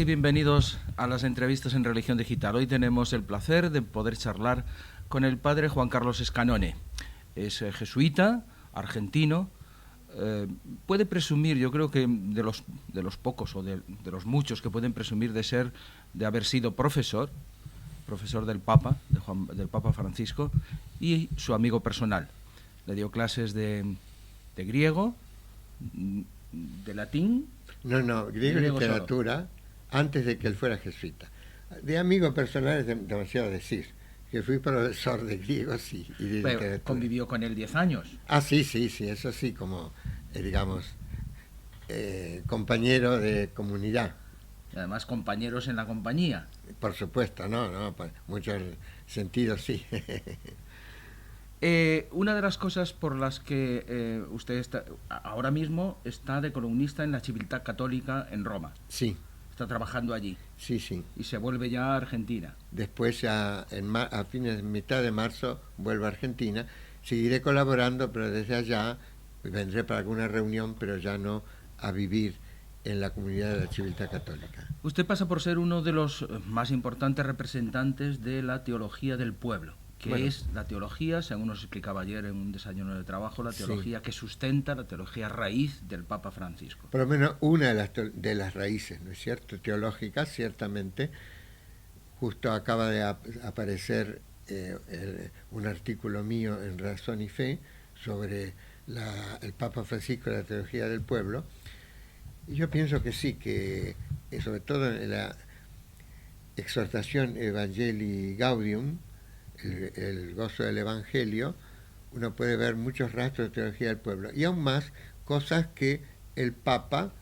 y bienvenidos a las entrevistas en Religión Digital. Hoy tenemos el placer de poder charlar con el padre Juan Carlos Escanone. Es jesuita, argentino. Puede presumir, yo creo que de los pocos o de los muchos que pueden presumir de haber sido profesor del Papa, del Papa Francisco, y su amigo personal. Le dio clases de griego, de latín. No, griego y literatura, solo. Antes de que él fuera jesuita. De amigo personal es demasiado decir, que fui profesor de griego, sí, y de literatura. Convivió con él 10 años. Ah, sí, eso sí, como, digamos, compañero de comunidad. Y además compañeros en la compañía. Por supuesto, no, por muchos sentidos sí. Una de las cosas por las que usted ahora mismo está de columnista en la Civiltà Católica en Roma. Sí. Está trabajando allí. Sí. Y se vuelve ya a Argentina. Después, a mitad de marzo, vuelvo a Argentina. Seguiré colaborando, pero desde allá vendré para alguna reunión, pero ya no a vivir en la comunidad de la Civiltà Católica. Usted pasa por ser uno de los más importantes representantes de la teología del pueblo. Que es la teología, según nos explicaba ayer en un desayuno de trabajo, la teología que sustenta, la teología raíz del Papa Francisco. Por lo menos una de las raíces, ¿no es cierto? Teológicas, ciertamente. Justo acaba de aparecer un artículo mío en Razón y Fe sobre el Papa Francisco y la teología del pueblo. Y yo pienso que sí, que sobre todo en la exhortación Evangelii Gaudium, el gozo del Evangelio, uno puede ver muchos rastros de teología del pueblo y aún más cosas que el Papa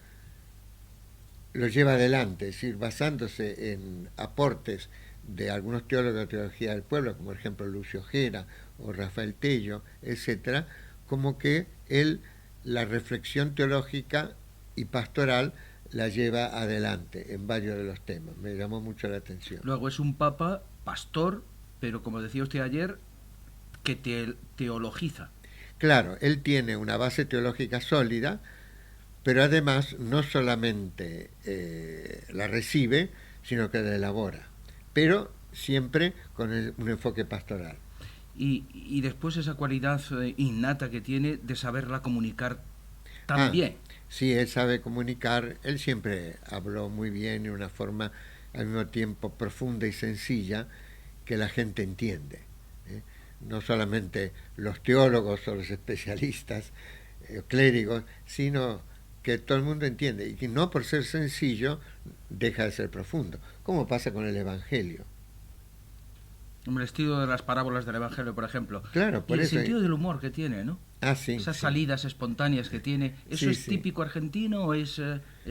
lo lleva adelante, es decir, basándose en aportes de algunos teólogos de teología del pueblo, como por ejemplo Lucio Gera o Rafael Tello, etcétera, como que él la reflexión teológica y pastoral la lleva adelante en varios de los temas. Me llamó mucho la atención. Luego es un Papa pastor, pero como decía usted ayer, que teologiza. Claro, él tiene una base teológica sólida, pero además no solamente la recibe, sino que la elabora, pero siempre con un enfoque pastoral. Y después esa cualidad innata que tiene de saberla comunicar también. Sí, él sabe comunicar, él siempre habló muy bien de una forma al mismo tiempo profunda y sencilla, que la gente entiende, no solamente los teólogos o los especialistas clérigos, sino que todo el mundo entiende y que no por ser sencillo deja de ser profundo, como pasa con el Evangelio. El estilo de las parábolas del Evangelio, por ejemplo. Claro, por y el eso sentido del humor que tiene, ¿no? Sí. Esas salidas espontáneas que tiene. ¿Eso es típico argentino o es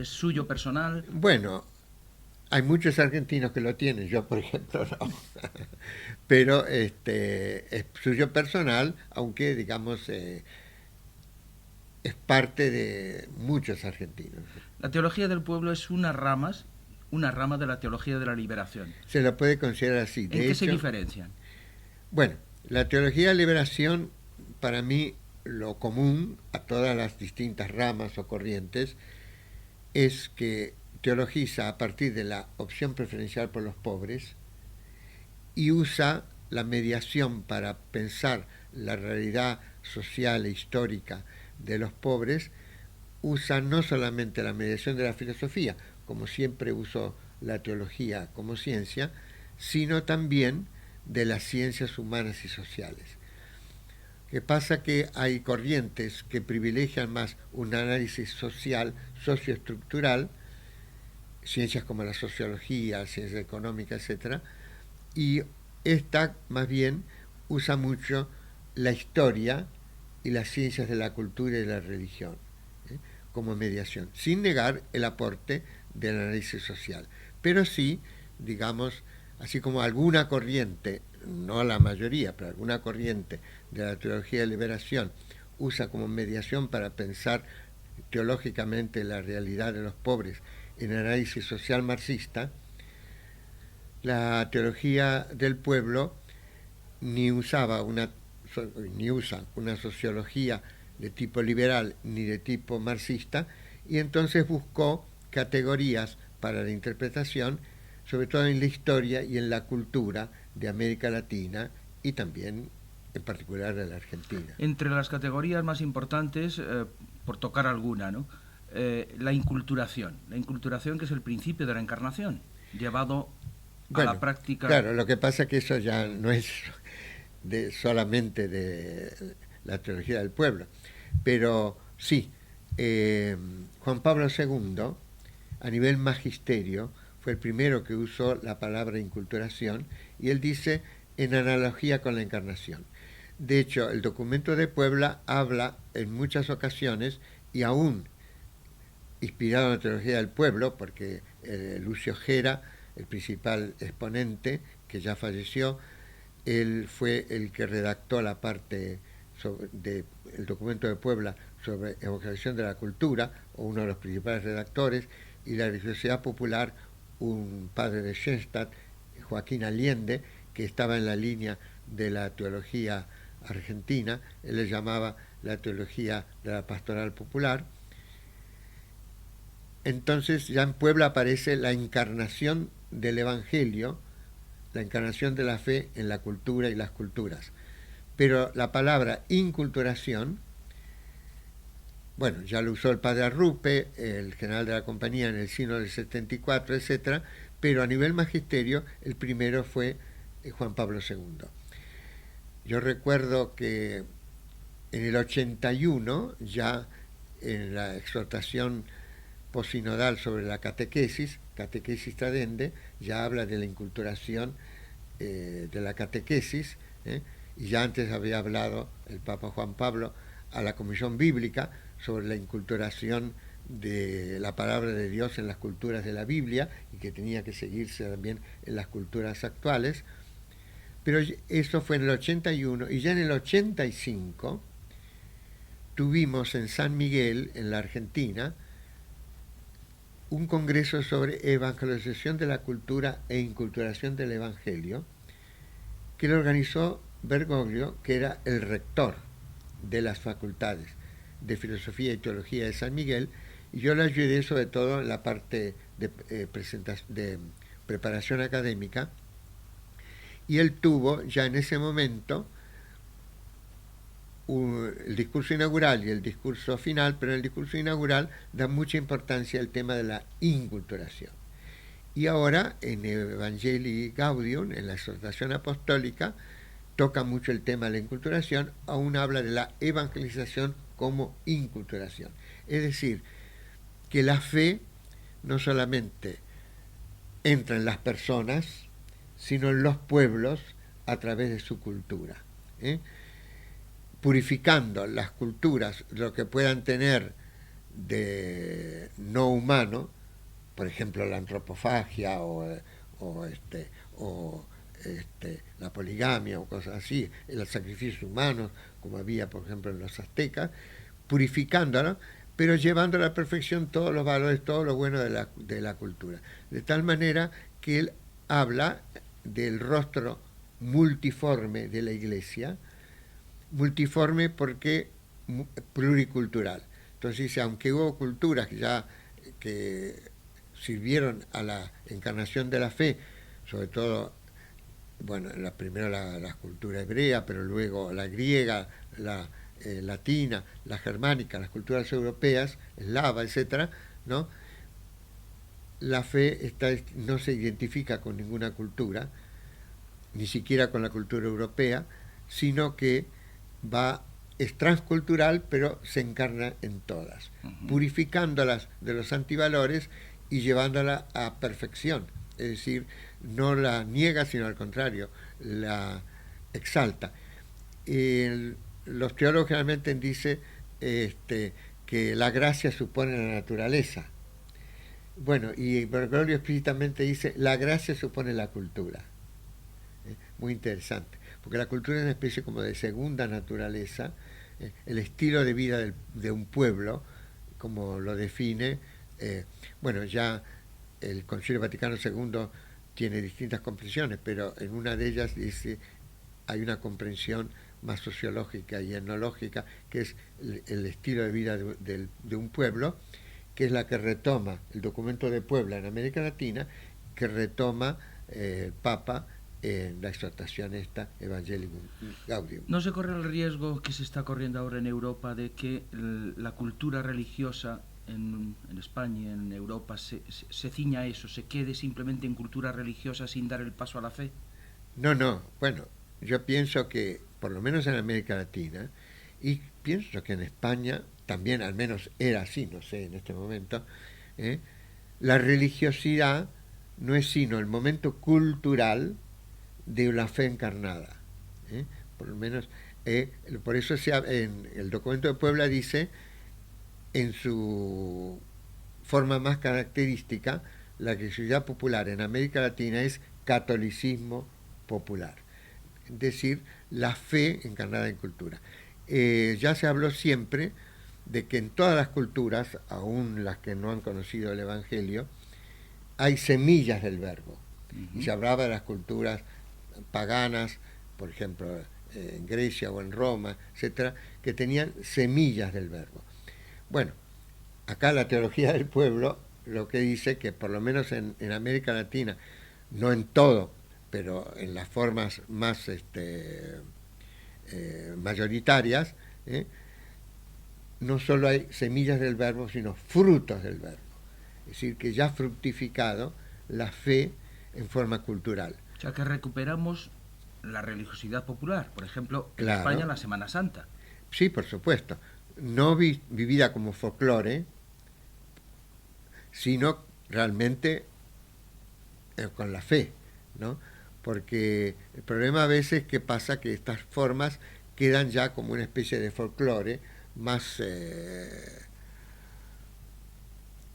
suyo personal? Bueno, hay muchos argentinos que lo tienen, yo por ejemplo no, pero es suyo personal, aunque digamos es parte de muchos argentinos. La teología del pueblo es una rama de la teología de la liberación. Se la puede considerar así. ¿En qué se diferencian? Bueno, la teología de la liberación, para mí, lo común a todas las distintas ramas o corrientes es que teologiza a partir de la opción preferencial por los pobres y usa la mediación para pensar la realidad social e histórica de los pobres, usa no solamente la mediación de la filosofía, como siempre usó la teología como ciencia, sino también de las ciencias humanas y sociales. ¿Qué pasa? Que hay corrientes que privilegian más un análisis social, socioestructural, ciencias como la sociología, ciencias económicas, etc. Y esta más bien usa mucho la historia y las ciencias de la cultura y de la religión como mediación, sin negar el aporte del análisis social. Pero sí, digamos, así como alguna corriente, no la mayoría, pero alguna corriente de la teología de liberación usa como mediación para pensar teológicamente la realidad de los pobres en análisis social marxista, la teología del pueblo ni usa una sociología de tipo liberal ni de tipo marxista, y entonces buscó categorías para la interpretación, sobre todo en la historia y en la cultura de América Latina y también en particular de la Argentina. Entre las categorías más importantes, por tocar alguna, ¿no? La inculturación, que es el principio de la encarnación, llevado a la práctica. Claro, lo que pasa es que eso ya no es solamente de la teología del pueblo, pero sí, Juan Pablo II, a nivel magisterio, fue el primero que usó la palabra inculturación, y él dice en analogía con la encarnación. De hecho, el documento de Puebla habla en muchas ocasiones, y aún inspirado en la teología del pueblo, porque Lucio Gera, el principal exponente, que ya falleció, él fue el que redactó la parte del documento de Puebla sobre evangelización de la cultura, o uno de los principales redactores, y la religiosidad popular, un padre de Schoenstatt, Joaquín Allende, que estaba en la línea de la teología argentina, él le llamaba la teología de la pastoral popular. Entonces ya en Puebla aparece la encarnación del Evangelio, la encarnación de la fe en la cultura y las culturas. Pero la palabra inculturación, bueno, ya lo usó el padre Arrupe, el general de la compañía en el Sínodo del 74, etc., pero a nivel magisterio el primero fue Juan Pablo II. Yo recuerdo que en el 81, ya en la exhortación posinodal sobre la catequesis tradende, ya habla de la inculturación de la catequesis, y ya antes había hablado el Papa Juan Pablo a la Comisión Bíblica sobre la inculturación de la palabra de Dios en las culturas de la Biblia, y que tenía que seguirse también en las culturas actuales. Pero eso fue en el 81, y ya en el 85 tuvimos en San Miguel, en la Argentina, un congreso sobre evangelización de la cultura e inculturación del Evangelio, que lo organizó Bergoglio, que era el rector de las facultades de Filosofía y Teología de San Miguel, y yo le ayudé sobre todo en la parte de preparación académica, y él tuvo ya en ese momento el discurso inaugural y el discurso final, pero en el discurso inaugural da mucha importancia al tema de la inculturación. Y ahora en Evangelii Gaudium, en la exhortación apostólica, toca mucho el tema de la inculturación, aún habla de la evangelización como inculturación. Es decir, que la fe no solamente entra en las personas, sino en los pueblos a través de su cultura, purificando las culturas, lo que puedan tener de no humano, por ejemplo la antropofagia o la poligamia o cosas así, los sacrificios humanos, como había por ejemplo en los aztecas, purificándolo, pero llevando a la perfección todos los valores, todo lo bueno de la cultura. De tal manera que él habla del rostro multiforme de la Iglesia, multiforme porque pluricultural. Entonces dice, aunque hubo culturas que sirvieron a la encarnación de la fe, sobre todo, bueno, primero la cultura hebrea, pero luego la griega, la latina, la germánica, las culturas europeas, eslava, etcétera, ¿no? La fe no se identifica con ninguna cultura, ni siquiera con la cultura europea, sino que es transcultural, pero se encarna en todas, purificándolas de los antivalores y llevándola a perfección. Es decir, no la niega, sino al contrario, la exalta. Los teólogos generalmente dicen que la gracia supone la naturaleza. Bueno, y Bergoglio explícitamente dice, la gracia supone la cultura. Muy interesante, porque la cultura es una especie como de segunda naturaleza, el estilo de vida de un pueblo, como lo define, bueno, ya el Concilio Vaticano II tiene distintas comprensiones, pero en una de ellas dice, hay una comprensión más sociológica y etnológica, que es el estilo de vida de un pueblo, que es la que retoma el documento de Puebla en América Latina, que retoma el Papa en la exhortación esta Evangelicum Gaudium. ¿No se corre el riesgo que se está corriendo ahora en Europa de que la cultura religiosa en España y en Europa se ciña a eso, se quede simplemente en cultura religiosa sin dar el paso a la fe? No, no, bueno, yo pienso que, por lo menos en América Latina, y pienso que en España también, al menos era así, no sé, en este momento, la religiosidad no es sino el momento cultural de la fe encarnada. Por lo menos, por eso en el documento de Puebla dice, en su forma más característica, la religiosidad popular en América Latina es catolicismo popular, es decir, la fe encarnada en cultura. Ya se habló siempre de que en todas las culturas, aún las que no han conocido el Evangelio, hay semillas del verbo. Y se hablaba de las culturas paganas, por ejemplo, en Grecia o en Roma, etcétera, que tenían semillas del verbo. Bueno, acá la teología del pueblo lo que dice que por lo menos en América Latina, no en todo, pero en las formas más mayoritarias, no solo hay semillas del verbo, sino frutos del verbo. Es decir, que ya ha fructificado la fe en forma cultural. O sea, que recuperamos la religiosidad popular, por ejemplo, en Claro. España la Semana Santa. Sí, por supuesto. No vivida como folclore, sino realmente con la fe, ¿no? Porque el problema a veces que pasa que estas formas quedan ya como una especie de folclore más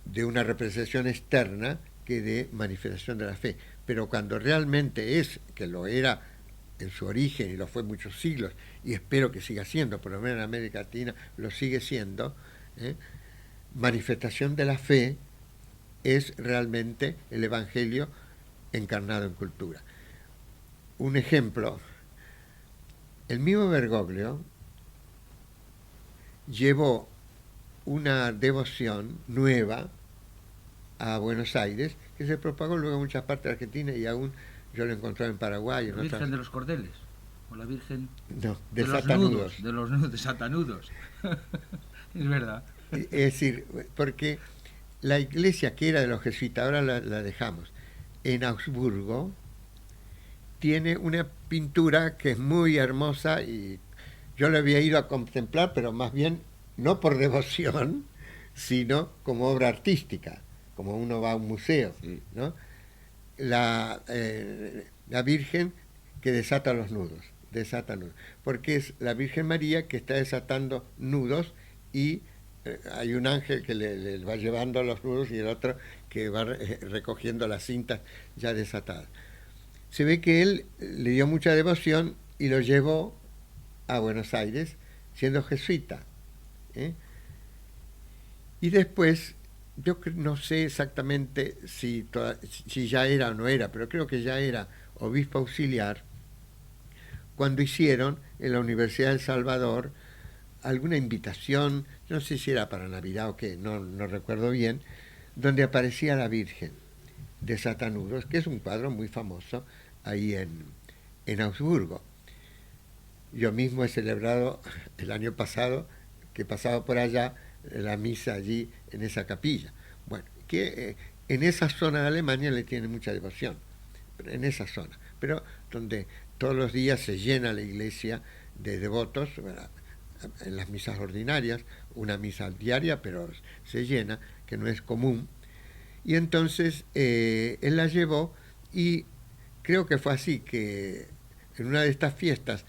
de una representación externa que de manifestación de la fe. Pero cuando realmente es, que lo era en su origen y lo fue muchos siglos, y espero que siga siendo, por lo menos en América Latina lo sigue siendo, manifestación de la fe es realmente el Evangelio encarnado en cultura. Un ejemplo, el mismo Bergoglio llevó una devoción nueva a Buenos Aires que se propagó luego en muchas partes de Argentina y aún yo lo encontré en Paraguay. ¿La Virgen de los Cordeles? ¿O la Virgen no, de Satanudos? Satanudos. De los nudos, de Satanudos. Es verdad. Es decir, porque la iglesia que era de los jesuitas, ahora la dejamos, en Augsburgo, tiene una pintura que es muy hermosa y yo la había ido a contemplar, pero más bien no por devoción, sino como obra artística, como uno va a un museo, ¿no? La Virgen que desata los nudos, porque es la Virgen María que está desatando nudos y hay un ángel que le va llevando los nudos y el otro que va recogiendo las cintas ya desatadas. Se ve que él le dio mucha devoción y lo llevó a Buenos Aires siendo jesuita. Y después, yo no sé exactamente si ya era o no era, pero creo que ya era obispo auxiliar, cuando hicieron en la Universidad de El Salvador alguna invitación, no sé si era para Navidad o qué, no recuerdo bien, donde aparecía la Virgen de Satanudos, que es un cuadro muy famoso ahí en Augsburgo. Yo mismo he celebrado el año pasado, que he pasado por allá, la misa allí en esa capilla. Bueno, que en esa zona de Alemania le tiene mucha devoción, en esa zona, pero donde todos los días se llena la iglesia de devotos, en las misas ordinarias, una misa diaria, pero se llena, que no es común. Y entonces él la llevó y creo que fue así, que en una de estas fiestas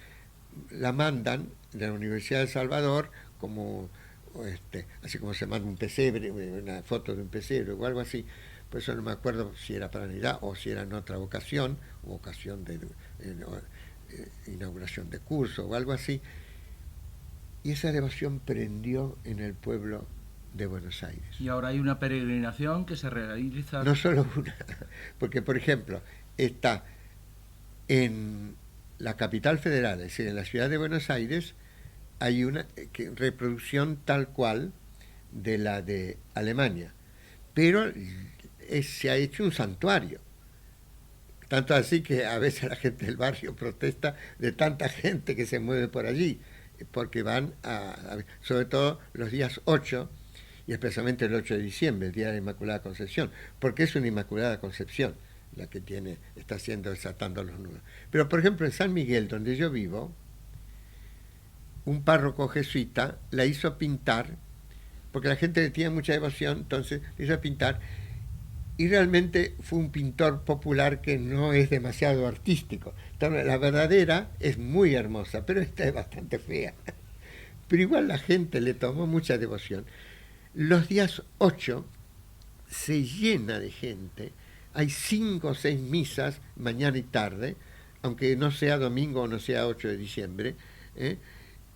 la mandan de la Universidad de El Salvador, como así como se manda un pesebre, una foto de un pesebre o algo así. Por eso no me acuerdo si era para Navidad o si era en otra ocasión, o ocasión de inauguración de curso o algo así. Y esa devoción prendió en el pueblo de Buenos Aires. Y ahora hay una peregrinación que se realiza... No solo una, porque por ejemplo, está en la capital federal, es decir, en la ciudad de Buenos Aires, hay una reproducción tal cual de la de Alemania, pero se ha hecho un santuario. Tanto así que a veces la gente del barrio protesta de tanta gente que se mueve por allí, porque van sobre todo los días 8, y especialmente el 8 de diciembre, el Día de la Inmaculada Concepción, porque es una Inmaculada Concepción la que está haciendo, desatando los nudos. Pero, por ejemplo, en San Miguel, donde yo vivo, un párroco jesuita la hizo pintar, porque la gente le tenía mucha devoción, entonces la hizo pintar, y realmente fue un pintor popular que no es demasiado artístico. Entonces, la verdadera es muy hermosa, pero esta es bastante fea. Pero igual la gente le tomó mucha devoción. Los días 8 se llena de gente, hay 5 o 6 misas mañana y tarde, aunque no sea domingo o no sea 8 de diciembre,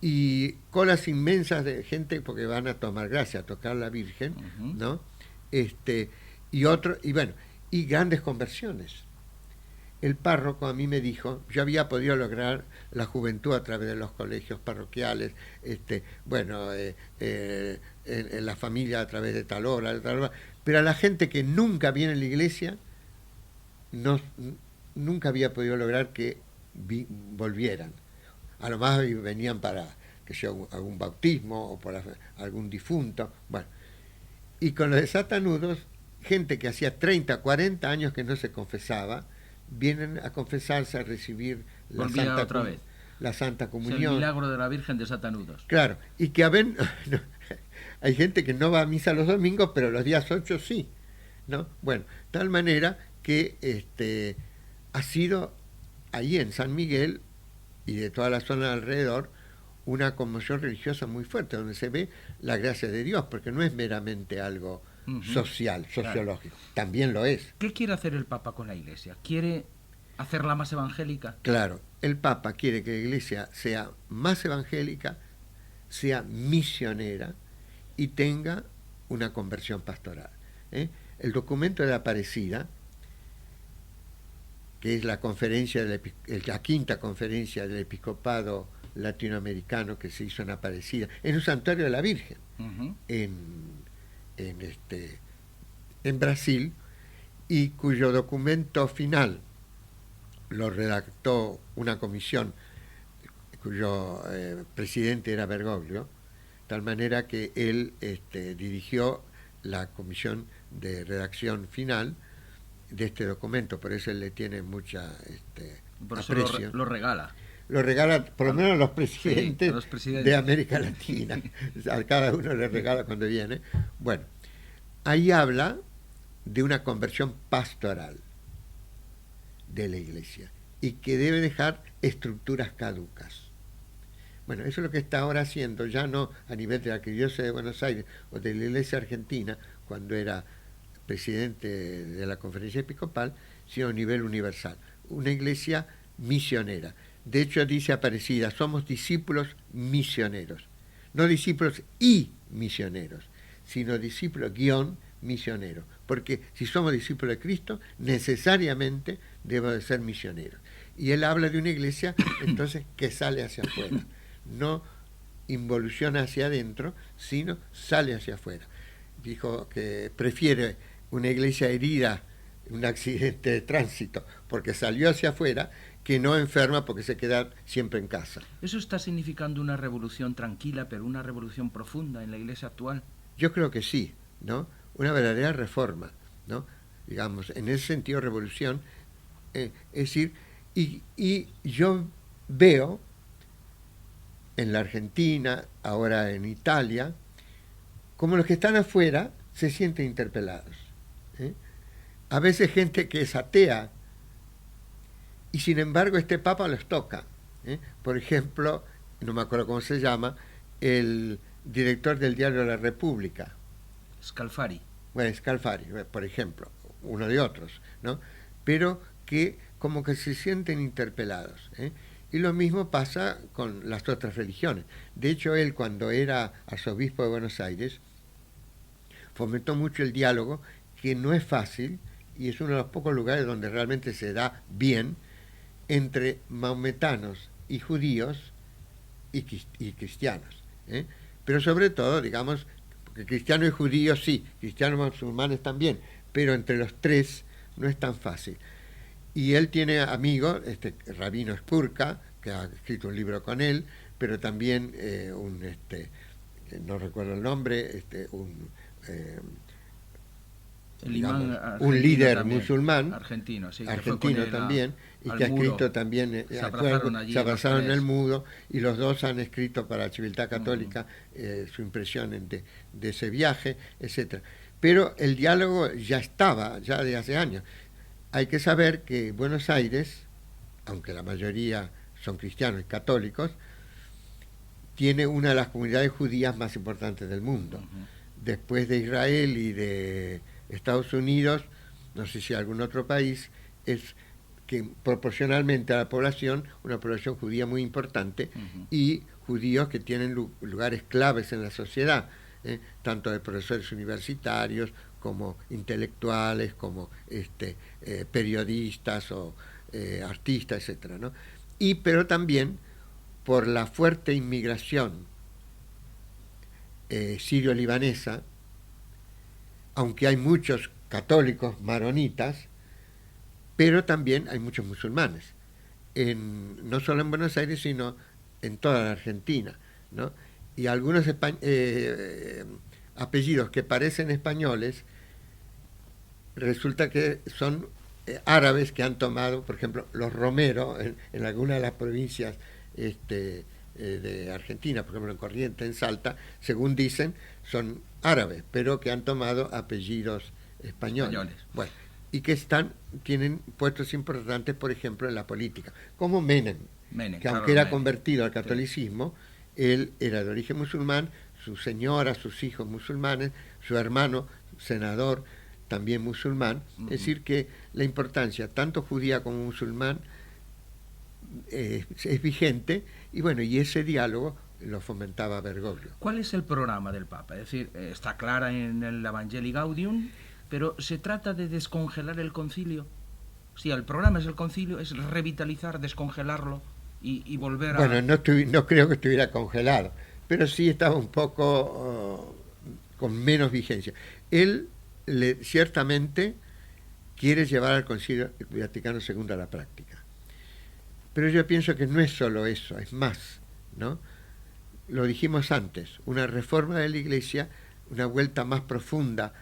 y colas inmensas de gente porque van a tomar gracia, a tocar la Virgen, ¿no? Y grandes conversiones. El párroco a mí me dijo, yo había podido lograr la juventud a través de los colegios parroquiales, en la familia a través de tal hora, pero a la gente que nunca viene a la iglesia, nunca había podido lograr que volvieran. A lo más venían para que sea algún bautismo o por algún difunto. Bueno, y con los desatanudos, gente que hacía 30, 40 años que no se confesaba, vienen a confesarse, a recibir la Santa Comunión. Es el milagro de la Virgen de Satanudos. Claro, y que hay gente que no va a misa los domingos, pero los días 8 sí, ¿no? Bueno, tal manera que ha sido ahí en San Miguel y de toda la zona alrededor una conmoción religiosa muy fuerte, donde se ve la gracia de Dios, porque no es meramente algo social, sociológico, claro. También lo es. ¿Qué quiere hacer el Papa con la Iglesia? ¿Quiere hacerla más evangélica? Claro, el Papa quiere que la Iglesia sea más evangélica, sea misionera y tenga una conversión pastoral. El documento de la Aparecida, que es la conferencia la quinta conferencia del episcopado latinoamericano que se hizo en Aparecida, en un santuario de la Virgen, en Brasil, y cuyo documento final lo redactó una comisión cuyo presidente era Bergoglio, tal manera que él dirigió la comisión de redacción final de este documento, por eso él le tiene mucha por eso aprecio. Lo regala. Lo regala por lo menos a los presidentes, de América Latina. A cada uno le regala cuando viene. Bueno, ahí habla de una conversión pastoral de la Iglesia y que debe dejar estructuras caducas. Bueno, eso es lo que está ahora haciendo, ya no a nivel de la Arquidiócesis de Buenos Aires o de la Iglesia Argentina, cuando era presidente de la Conferencia Episcopal, sino a nivel universal. Una iglesia misionera. De hecho, dice Aparecida, somos discípulos misioneros. No discípulos y misioneros, sino discípulos misioneros. Porque si somos discípulos de Cristo, necesariamente debemos de ser misioneros. Y él habla de una iglesia, entonces, que sale hacia afuera. No involuciona hacia adentro, sino sale hacia afuera. Dijo que prefiere una iglesia herida, un accidente de tránsito, porque salió hacia afuera, que no enferma porque se queda siempre en casa. ¿Eso está significando una revolución tranquila, pero una revolución profunda en la Iglesia actual? Yo creo que sí, ¿no? Una verdadera reforma, ¿no? Digamos, en ese sentido revolución, es decir, y yo veo en la Argentina, ahora en Italia, como los que están afuera se sienten interpelados. A veces gente que es atea, y sin embargo este Papa los toca. Por ejemplo, no me acuerdo cómo se llama, el director del diario La República. Scalfari. Bueno, Scalfari, por ejemplo, uno de otros, ¿no? Pero que como que se sienten interpelados. Y lo mismo pasa con las otras religiones. De hecho, él cuando era arzobispo de Buenos Aires, fomentó mucho el diálogo, que no es fácil, y es uno de los pocos lugares donde realmente se da bien, entre maometanos y judíos y cristianos. Pero sobre todo, digamos, porque cristianos y judíos sí, cristianos y musulmanes también, pero entre los tres no es tan fácil. Y él tiene amigos, Rabino Spurka, que ha escrito un libro con él, pero también no recuerdo el nombre, un líder también, musulmán, argentino, sí, argentino también, y que ha escrito también, se abrazaron en el Mudo, y los dos han escrito para Civiltà Católica su impresión de ese viaje, etcétera. Pero el diálogo ya estaba, ya de hace años. Hay que saber que Buenos Aires, aunque la mayoría son cristianos y católicos, tiene una de las comunidades judías más importantes del mundo. Después de Israel y de Estados Unidos, no sé si algún otro país, es que proporcionalmente a la población, una población judía muy importante, y judíos que tienen lugares claves en la sociedad, tanto de profesores universitarios como intelectuales, como periodistas o artistas, etcétera, ¿no? Pero también por la fuerte inmigración sirio-libanesa, aunque hay muchos católicos maronitas, pero también hay muchos musulmanes, no solo en Buenos Aires, sino en toda la Argentina, ¿no? Y algunos apellidos que parecen españoles, resulta que son árabes que han tomado, por ejemplo, los Romero, en alguna de las provincias de Argentina, por ejemplo en Corrientes, en Salta, según dicen, son árabes, pero que han tomado apellidos españoles. Bueno, y que tienen puestos importantes, por ejemplo, en la política, como Menem, que aunque era convertido al catolicismo, él era de origen musulmán, su señora, sus hijos musulmanes, su hermano, senador, también musulmán. Es decir, que la importancia, tanto judía como musulmán, es vigente, y bueno, y ese diálogo lo fomentaba Bergoglio. ¿Cuál es el programa del Papa? Es decir, está clara en el Evangelii Gaudium, pero ¿se trata de descongelar el concilio? Sí, el programa es el concilio, es revitalizar, descongelarlo y volver a... Bueno, no creo que estuviera congelado, pero sí estaba un poco con menos vigencia. Él ciertamente quiere llevar al Concilio Vaticano II a la práctica. Pero yo pienso que no es solo eso, es más, ¿no? Lo dijimos antes, una reforma de la Iglesia, una vuelta más profunda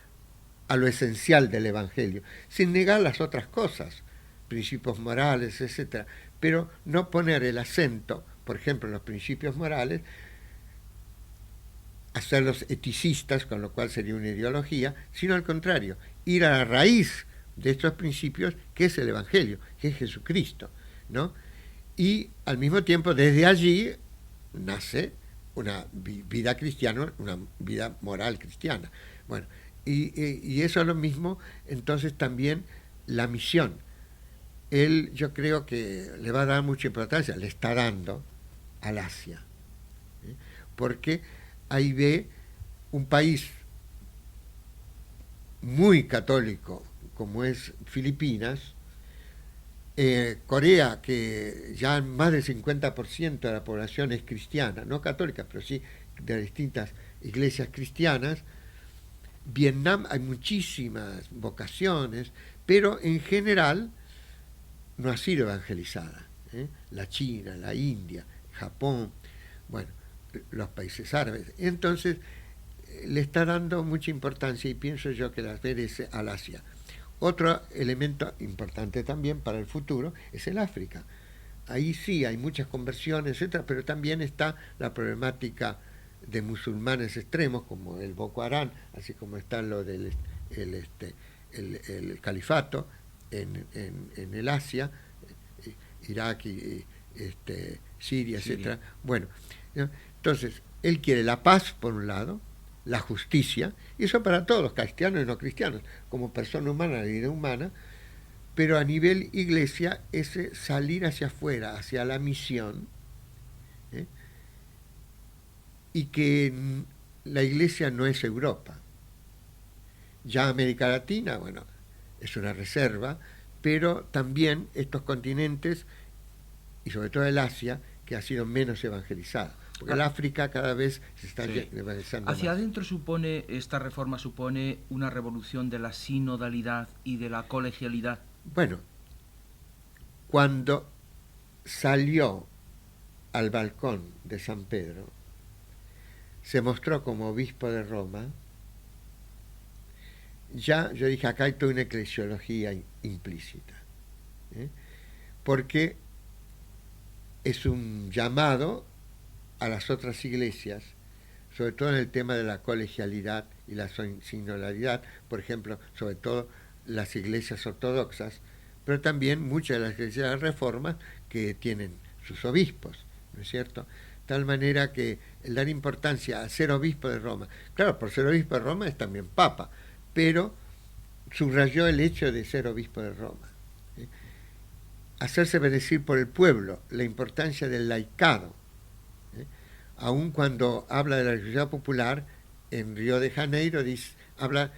a lo esencial del Evangelio, sin negar las otras cosas, principios morales, etcétera, pero no poner el acento, por ejemplo, en los principios morales, hacerlos eticistas, con lo cual sería una ideología, sino al contrario, ir a la raíz de estos principios, que es el Evangelio, que es Jesucristo, ¿no? Y al mismo tiempo, desde allí nace una vida cristiana, una vida moral cristiana. Bueno, y eso es lo mismo, entonces también la misión. Él, yo creo que le va a dar mucha importancia, le está dando al Asia, porque ahí ve un país muy católico como es Filipinas, Corea, que ya más del 50% de la población es cristiana, no católica, pero sí de distintas iglesias cristianas. Vietnam hay muchísimas vocaciones, pero en general no ha sido evangelizada. La China, la India, Japón, bueno, los países árabes. Entonces, le está dando mucha importancia, y pienso yo que las merece al Asia. Otro elemento importante también para el futuro es el África. Ahí sí hay muchas conversiones, etcétera, pero también está la problemática de musulmanes extremos, como el Boko Haram, así como está lo del el califato en el Asia, Irak y Siria, etcétera. Bueno, ¿no? Entonces, él quiere la paz, por un lado, la justicia, y eso para todos los cristianos y no cristianos, como persona humana, la vida humana, pero a nivel iglesia, ese salir hacia afuera, hacia la misión, y que la iglesia no es Europa. Ya América Latina, bueno, es una reserva, pero también estos continentes, y sobre todo el Asia, que ha sido menos evangelizada. porque el África cada vez se está Sí. desvaneciendo Hacia más. adentro esta reforma supone una revolución de la sinodalidad y de la colegialidad. Bueno, cuando salió al balcón de San Pedro, se mostró como obispo de Roma, ya yo dije, acá hay toda una eclesiología implícita, ¿eh? Porque es un llamado a las otras iglesias, sobre todo en el tema de la colegialidad y la sinodalidad, por ejemplo, sobre todo las iglesias ortodoxas, pero también muchas de las iglesias de la Reforma que tienen sus obispos, ¿no es cierto? Tal manera que el dar importancia a ser obispo de Roma, claro, por ser obispo de Roma es también papa, pero subrayó el hecho de ser obispo de Roma. ¿Eh? Hacerse bendecir por el pueblo, la importancia del laicado. Aun cuando habla de la religiosidad popular, en Río de Janeiro habla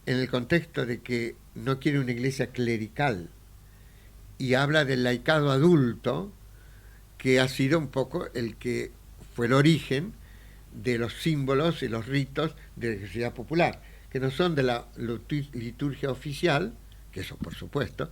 en el contexto de que no quiere una iglesia clerical, y habla del laicado adulto, que ha sido un poco el que fue el origen de los símbolos y los ritos de la religiosidad popular, que no son de la liturgia oficial, que eso por supuesto,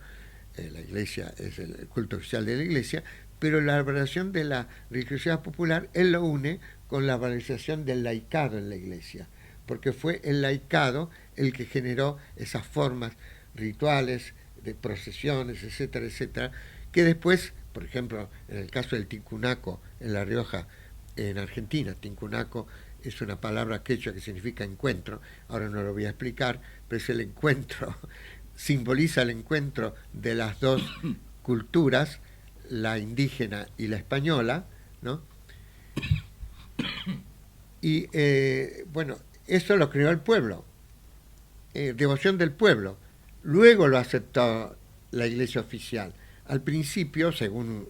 la iglesia es el culto oficial de la iglesia, pero la valoración de la religiosidad popular él lo une con la valorización del laicado en la iglesia, porque fue el laicado el que generó esas formas rituales, de procesiones, etcétera, etcétera, que después, por ejemplo, en el caso del tincunaco en La Rioja, en Argentina, tincunaco es una palabra quechua que significa encuentro, ahora no lo voy a explicar, pero es el encuentro, simboliza el encuentro de las dos culturas, la indígena y la española, ¿no? Y bueno, eso lo creó el pueblo, devoción del pueblo. Luego lo aceptó la iglesia oficial. Al principio, según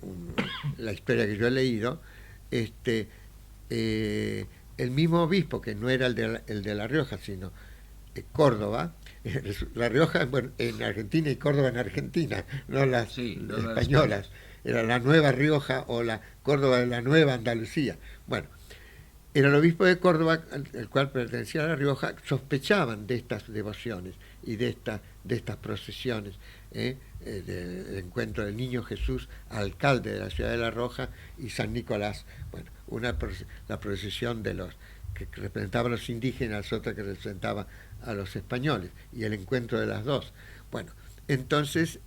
la historia que yo he leído, el mismo obispo, que no era el de La Rioja, sino Córdoba, La Rioja bueno, en Argentina y Córdoba en Argentina, no las españolas, era la Nueva Rioja o la Córdoba de la Nueva Andalucía. Bueno, era el obispo de Córdoba, el cual pertenecía a La Rioja, sospechaban de estas devociones y de estas procesiones, del encuentro del Niño Jesús, alcalde de la ciudad de La Rioja, y San Nicolás, bueno, la procesión de los que representaban a los indígenas, otra que representaba a los españoles, y el encuentro de las dos. Bueno, entonces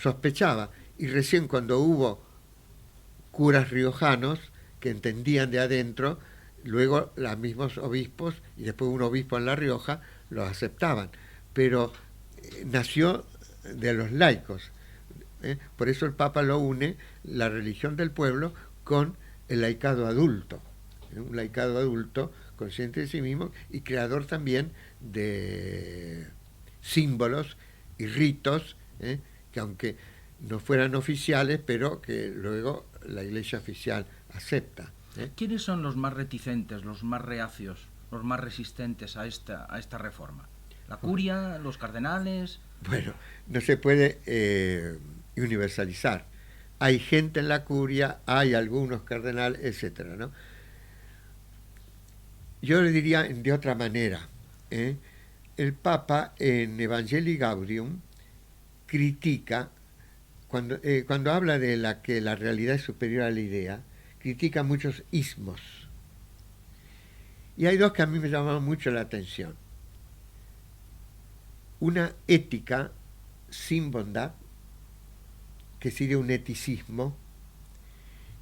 sospechaba, y recién cuando hubo curas riojanos que entendían de adentro, luego los mismos obispos, y después un obispo en La Rioja, los aceptaban, pero nació de los laicos. Por eso el Papa lo une, la religión del pueblo, con el laicado adulto, un laicado adulto consciente de sí mismo y creador también de símbolos y ritos, que aunque no fueran oficiales, pero que luego la iglesia oficial acepta. ¿Quiénes son los más reticentes, los más reacios, los más resistentes a esta reforma? ¿La curia, los cardenales? Bueno, no se puede universalizar. Hay gente en la curia, hay algunos cardenales, etcétera, ¿no? Yo le diría de otra manera. El Papa en Evangelii Gaudium critica, cuando habla de que la realidad es superior a la idea, critica muchos ismos. Y hay dos que a mí me llaman mucho la atención. Una ética sin bondad, que sería un eticismo,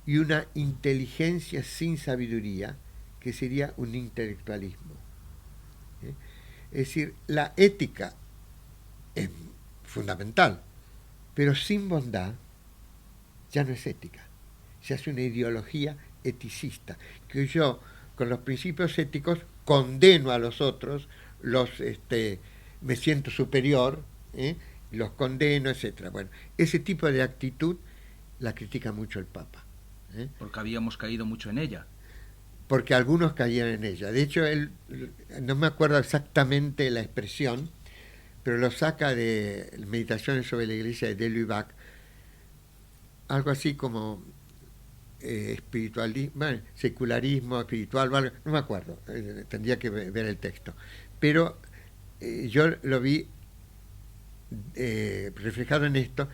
y una inteligencia sin sabiduría, que sería un intelectualismo. Es decir, la ética es fundamental, pero sin bondad ya no es ética. Se hace una ideología eticista, que yo, con los principios éticos, condeno a los otros, me siento superior, los condeno, etc. Bueno, ese tipo de actitud la critica mucho el Papa. Porque habíamos caído mucho en ella. Porque algunos caían en ella. De hecho, él, no me acuerdo exactamente la expresión, pero lo saca de Meditaciones sobre la Iglesia de Lubac, algo así como espiritualismo, bueno, secularismo espiritual, algo, no me acuerdo, tendría que ver el texto, pero yo lo vi reflejado en esto.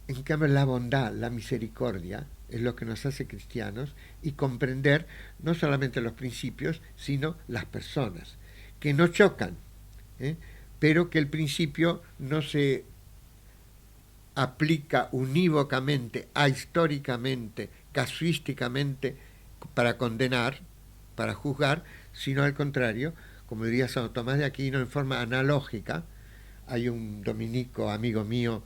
En cambio, la bondad, la misericordia es lo que nos hace cristianos, y comprender no solamente los principios, sino las personas, que no chocan, pero que el principio no se aplica unívocamente, ahistóricamente, casuísticamente para condenar, para juzgar, sino al contrario, como diría Santo Tomás de Aquino, en forma analógica. Hay un dominico amigo mío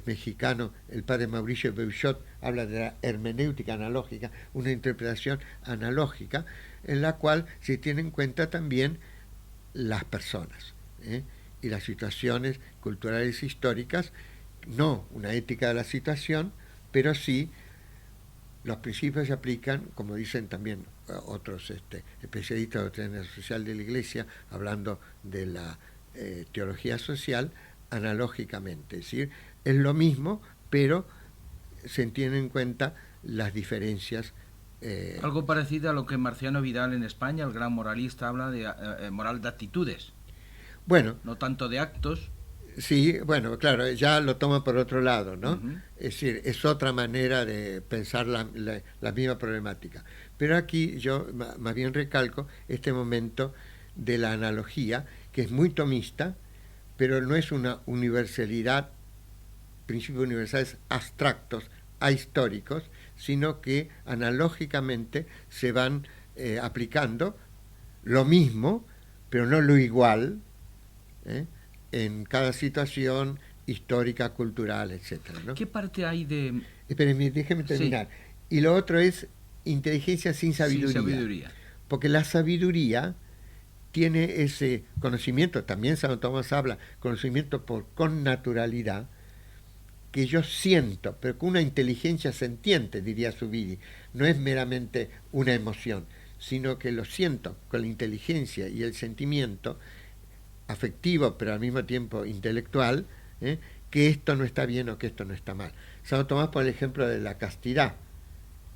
mexicano, el padre Mauricio Beuchot, habla de la hermenéutica analógica, una interpretación analógica en la cual se tienen en cuenta también las personas y las situaciones culturales e históricas, no una ética de la situación, pero sí los principios se aplican, como dicen también otros especialistas de doctrina social de la Iglesia, hablando de la teología social, analógicamente, es decir, es lo mismo, pero se tienen en cuenta las diferencias. Algo parecido a lo que Marciano Vidal en España, el gran moralista, habla de moral de actitudes. Bueno, no tanto de actos. Sí, bueno, claro, ya lo toma por otro lado, ¿no? Uh-huh. Es decir, es otra manera de pensar la misma problemática. Pero aquí yo más bien recalco este momento de la analogía, que es muy tomista, pero no es una universalidad, principios universales abstractos, ahistóricos, sino que analógicamente se van aplicando lo mismo, pero no lo igual, en cada situación histórica, cultural, etcétera, ¿no? ¿Qué parte hay de...? Espérenme, déjeme terminar. Sí. Y lo otro es inteligencia sin sabiduría. Sin sabiduría. Porque la sabiduría tiene ese conocimiento, también Santo Tomás habla, conocimiento por connaturalidad, que yo siento, pero con una inteligencia sentiente, diría Zubiri. No es meramente una emoción, sino que lo siento con la inteligencia y el sentimiento afectivo, pero al mismo tiempo intelectual, que esto no está bien o que esto no está mal. Santo Tomás pone el ejemplo de la castidad.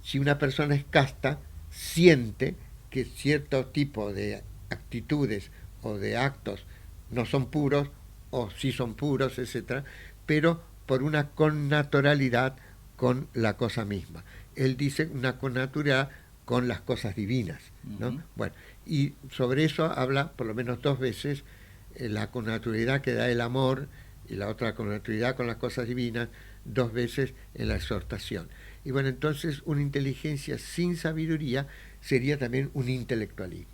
Si una persona es casta, siente que cierto tipo de actitudes o de actos no son puros, o sí son puros, etc., pero por una connaturalidad con la cosa misma. Él dice una connaturalidad con las cosas divinas, ¿no? Uh-huh. Bueno, y sobre eso habla por lo menos 2 veces, la connaturalidad que da el amor y la otra connaturalidad con las cosas divinas, 2 veces en la exhortación. Y bueno, entonces una inteligencia sin sabiduría sería también un intelectualismo.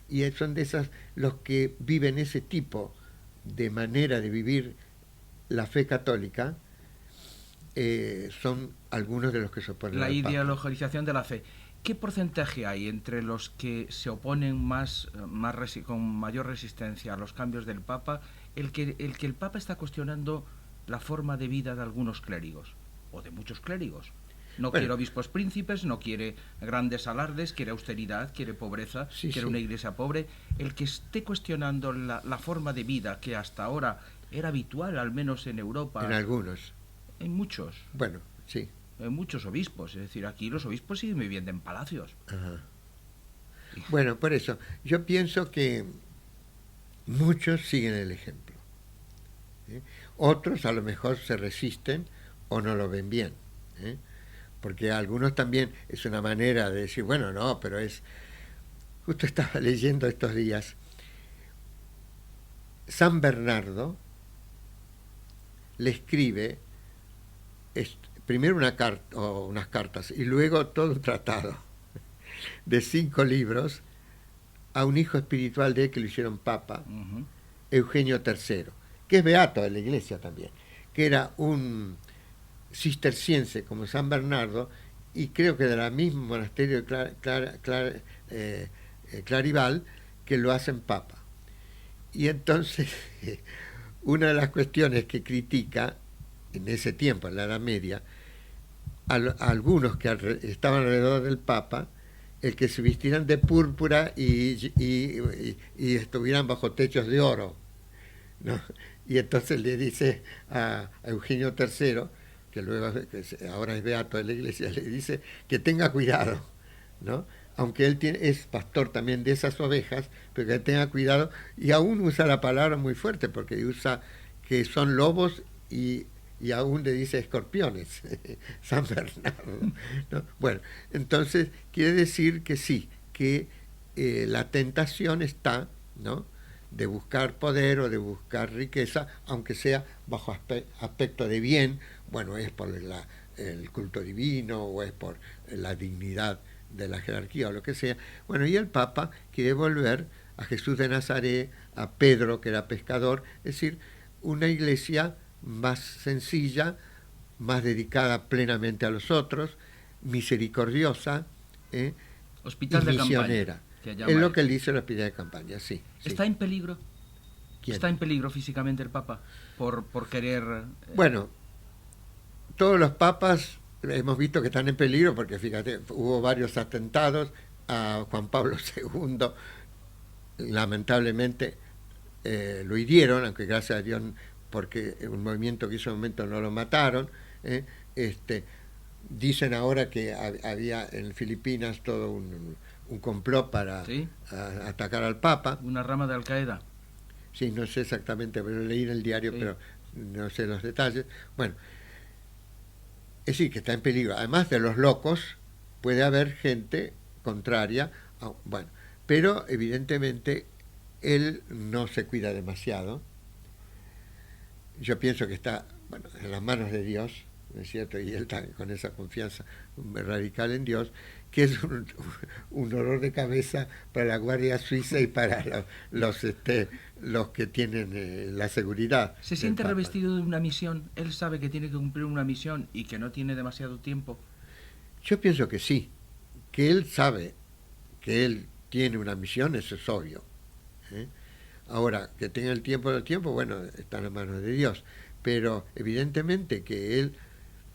Y son de esas los que viven ese tipo de manera de vivir la fe católica, son algunos de los que se oponen la ideologización de la fe. ¿Qué porcentaje hay entre los que se oponen con mayor resistencia a los cambios del Papa, el que el Papa está cuestionando la forma de vida de algunos clérigos, o de muchos clérigos? No quiere obispos príncipes, no quiere grandes alardes, quiere austeridad, quiere pobreza, quiere una iglesia pobre. El que esté cuestionando la forma de vida que hasta ahora era habitual, al menos en Europa. En algunos. En muchos. Bueno, sí. En muchos obispos. Es decir, aquí los obispos siguen viviendo en palacios. Ajá. Bueno, por eso, yo pienso que muchos siguen el ejemplo. Otros a lo mejor se resisten o no lo ven bien. Porque algunos también es una manera de decir, bueno, no, pero es... Justo estaba leyendo estos días, San Bernardo le escribe primero una carta o unas cartas y luego todo un tratado de 5 libros a un hijo espiritual de él que lo hicieron papa, uh-huh. Eugenio III, que es beato de la iglesia también, que era un cisterciense como San Bernardo, y creo que de la misma monasterio de Clarival, que lo hacen papa. Y entonces una de las cuestiones que critica en ese tiempo, en la Edad Media, a algunos que estaban alrededor del Papa, el que se vistieran de púrpura y estuvieran bajo techos de oro, ¿no? Y entonces le dice a Eugenio III, que luego ahora es beato de la Iglesia, le dice que tenga cuidado, ¿no? Aunque él es pastor también de esas ovejas, pero que tenga cuidado, y aún usa la palabra muy fuerte, porque usa que son lobos y aún le dice escorpiones, San Bernardo, ¿no? Bueno, entonces quiere decir que sí, que la tentación está, ¿no?, de buscar poder o de buscar riqueza, aunque sea bajo aspecto de bien, bueno, es por el culto divino o es por la dignidad de la jerarquía o lo que sea. Bueno, y el Papa quiere volver a Jesús de Nazaret, a Pedro, que era pescador, es decir, una iglesia más sencilla, más dedicada plenamente a los otros, misericordiosa, Hospital y de misionera. campaña, que Es llama lo él. que él dice en el hospital de campaña, sí. ¿Está en peligro? ¿Quién? ¿Está en peligro físicamente el Papa por querer...? Bueno, todos los papas hemos visto que están en peligro porque, fíjate, hubo varios atentados a Juan Pablo II, lamentablemente lo hirieron, aunque gracias a Dios, porque un movimiento que hizo en un momento no lo mataron. Dicen ahora que había en Filipinas todo un complot para ¿Sí? atacar al Papa. Una rama de Al Qaeda. Sí, no sé exactamente, pero leí en el diario, Sí. pero no sé los detalles. Bueno, es decir, que está en peligro. Además de los locos, puede haber gente contraria. Bueno, pero evidentemente él no se cuida demasiado. Yo pienso que está, bueno, en las manos de Dios, ¿no es cierto? Y él está con esa confianza radical en Dios, que es un dolor de cabeza para la Guardia Suiza y para los que tienen la seguridad. ¿Se siente revestido de una misión? ¿Él sabe que tiene que cumplir una misión y que no tiene demasiado tiempo? Yo pienso que sí, que él sabe que él tiene una misión, eso es obvio. Ahora, que tenga el tiempo del tiempo, bueno, está en las manos de Dios. Pero evidentemente que él,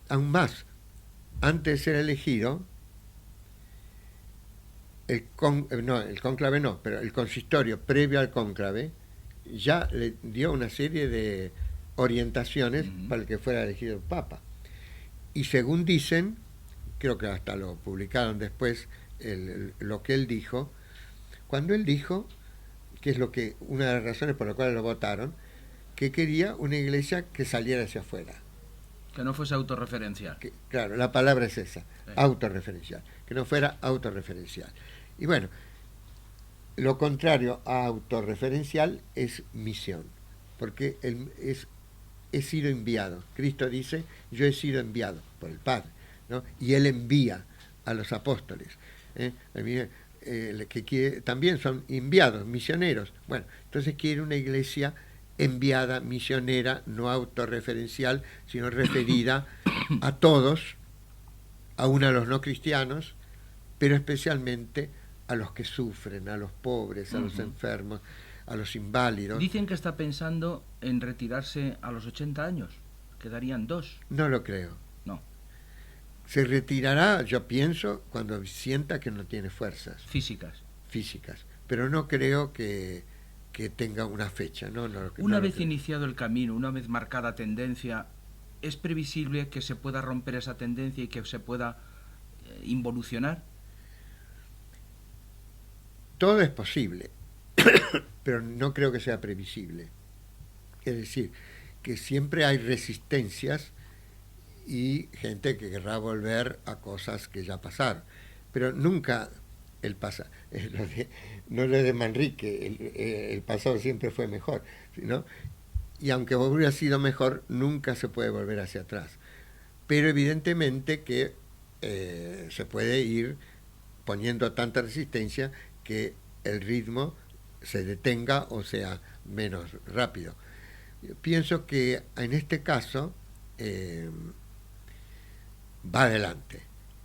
aún más, antes de ser elegido, el cónclave no, pero el consistorio previo al cónclave ya le dio una serie de orientaciones para el que fuera elegido el Papa. Y según dicen, creo que hasta lo publicaron después, lo que él dijo, cuando él dijo, que es una de las razones por las cuales lo votaron, que quería una iglesia que saliera hacia afuera. Que no fuese autorreferencial. Claro, la palabra es esa, autorreferencial, que no fuera autorreferencial. Y bueno, lo contrario a autorreferencial es misión, porque he sido enviado. Cristo dice, yo he sido enviado por el Padre, ¿no? Y Él envía a los apóstoles. Que también son enviados, misioneros. Bueno, entonces quiere una iglesia enviada, misionera, no autorreferencial, sino referida a todos, aún a los no cristianos, pero especialmente a los que sufren, a los pobres, a los enfermos, a los inválidos. Dicen que está pensando en retirarse a los 80 años. Quedarían 2. No lo creo. No. Se retirará, yo pienso, cuando sienta que no tiene fuerzas Físicas. Pero no creo que tenga una fecha. Una vez iniciado el camino, una vez marcada tendencia, ¿es previsible que se pueda romper esa tendencia y que se pueda involucionar? Todo es posible, pero no creo que sea previsible. Es decir, que siempre hay resistencias y gente que querrá volver a cosas que ya pasaron. Pero nunca el pasado, no lo de Manrique, el pasado siempre fue mejor, ¿no? Y aunque hubiera sido mejor, nunca se puede volver hacia atrás. Pero evidentemente que se puede ir poniendo tanta resistencia que el ritmo se detenga o sea menos rápido. Yo pienso que en este caso va adelante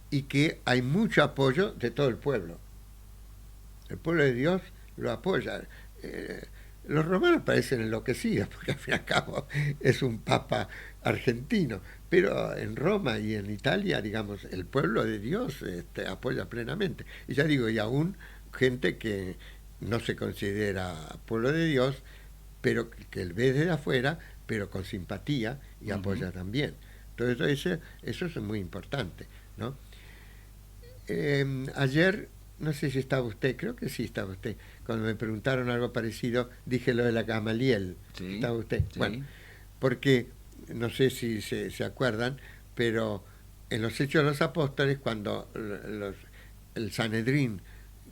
y que hay mucho apoyo de todo el pueblo. El pueblo de Dios lo apoya. Los romanos parecen enloquecidos porque al fin y al cabo es un papa argentino, pero en Roma y en Italia, digamos, el pueblo de Dios apoya plenamente. Y ya digo, y aún gente que no se considera pueblo de Dios, pero que ve desde afuera, pero con simpatía y apoya también. Todo eso es muy importante, ¿no? Ayer, no sé si estaba usted, creo que sí estaba usted, cuando me preguntaron algo parecido, dije lo de la Gamaliel. Sí, ¿Estaba usted? sí. Bueno, porque, no sé si se acuerdan, pero en los Hechos de los Apóstoles, cuando el Sanedrín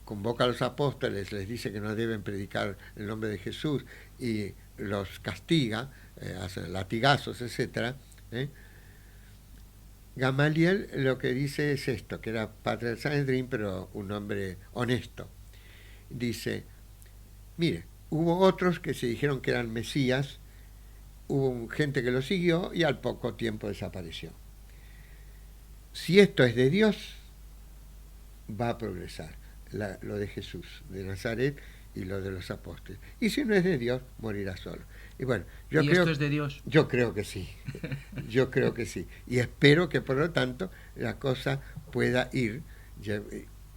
convoca a los apóstoles, les dice que no deben predicar el nombre de Jesús y los castiga, hacen latigazos, etcétera, Gamaliel lo que dice es esto, que era padre del Sanedrín, pero un hombre honesto. Dice, mire, hubo otros que se dijeron que eran Mesías, hubo gente que lo siguió y al poco tiempo desapareció. Si esto es de Dios, va a progresar lo de Jesús de Nazaret y lo de los apóstoles. Y si no es de Dios, morirá solo. Y bueno, yo creo, esto es de Dios? Yo creo que sí. Yo creo que sí. Y espero que por lo tanto la cosa pueda ir,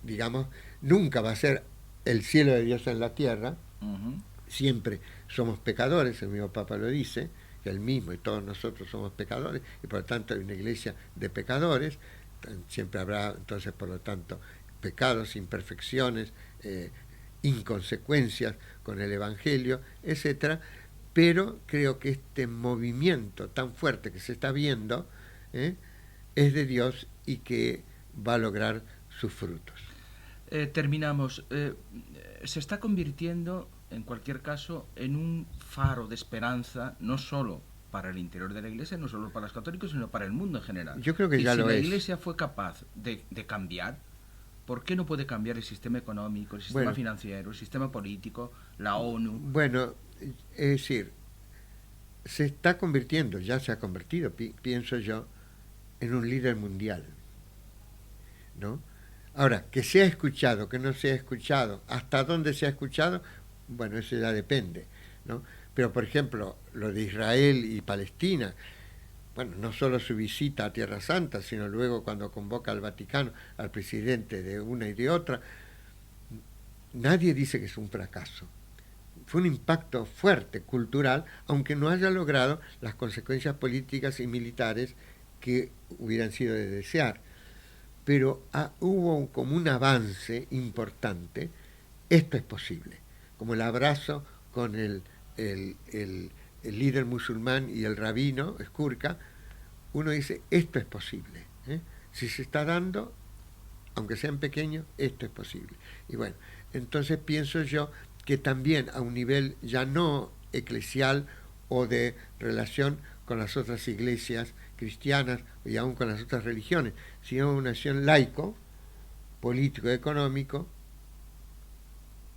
digamos, nunca va a ser el cielo de Dios en la tierra. Siempre somos pecadores, el mismo Papa lo dice, que él mismo y todos nosotros somos pecadores, y por lo tanto hay una iglesia de pecadores. Siempre habrá entonces por lo tanto pecados, imperfecciones, inconsecuencias con el Evangelio, etcétera. Pero creo que este movimiento tan fuerte que se está viendo es de Dios y que va a lograr sus frutos. Terminamos. Se está convirtiendo, en cualquier caso, en un faro de esperanza, no solo para el interior de la Iglesia, no solo para los católicos, sino para el mundo en general. Yo creo que ya lo es. Si la Iglesia fue capaz de cambiar, ¿por qué no puede cambiar el sistema económico, el sistema financiero, el sistema político, la ONU? Bueno, es decir, se está convirtiendo, ya se ha convertido, pienso yo, en un líder mundial, ¿no? Ahora, que sea escuchado, que no sea escuchado, hasta dónde se ha escuchado, bueno, eso ya depende, ¿no? Pero, por ejemplo, lo de Israel y Palestina, bueno, no solo su visita a Tierra Santa, sino luego cuando convoca al Vaticano, al presidente de una y de otra, nadie dice que es un fracaso. Fue un impacto fuerte, cultural, aunque no haya logrado las consecuencias políticas y militares que hubieran sido de desear. Pero hubo como un avance importante. Esto es posible. Como el abrazo con el líder musulmán y el rabino, Skurka, uno dice, esto es posible. Si se está dando, aunque sean pequeños, esto es posible. Y bueno, entonces pienso yo que también a un nivel ya no eclesial o de relación con las otras iglesias cristianas y aún con las otras religiones, sino una acción laico, político, económico,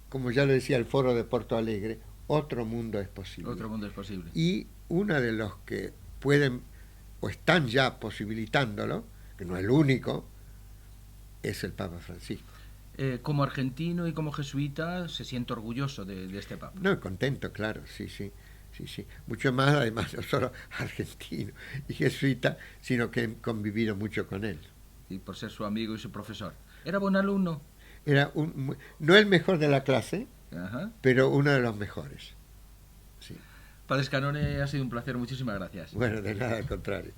como ya lo decía el Foro de Porto Alegre, otro mundo es posible. Otro mundo es posible. Y uno de los que pueden o están ya posibilitándolo, que no es el único, es el Papa Francisco. Como argentino y como jesuita, se siente orgulloso de este Papa. No, contento, claro, sí. Mucho más, además, no solo argentino y jesuita, sino que he convivido mucho con él. Y por ser su amigo y su profesor. ¿Era buen alumno? Era no el mejor de la clase, pero uno de los mejores. Sí. Padre Scanone, ha sido un placer, muchísimas gracias. Bueno, de nada, al contrario.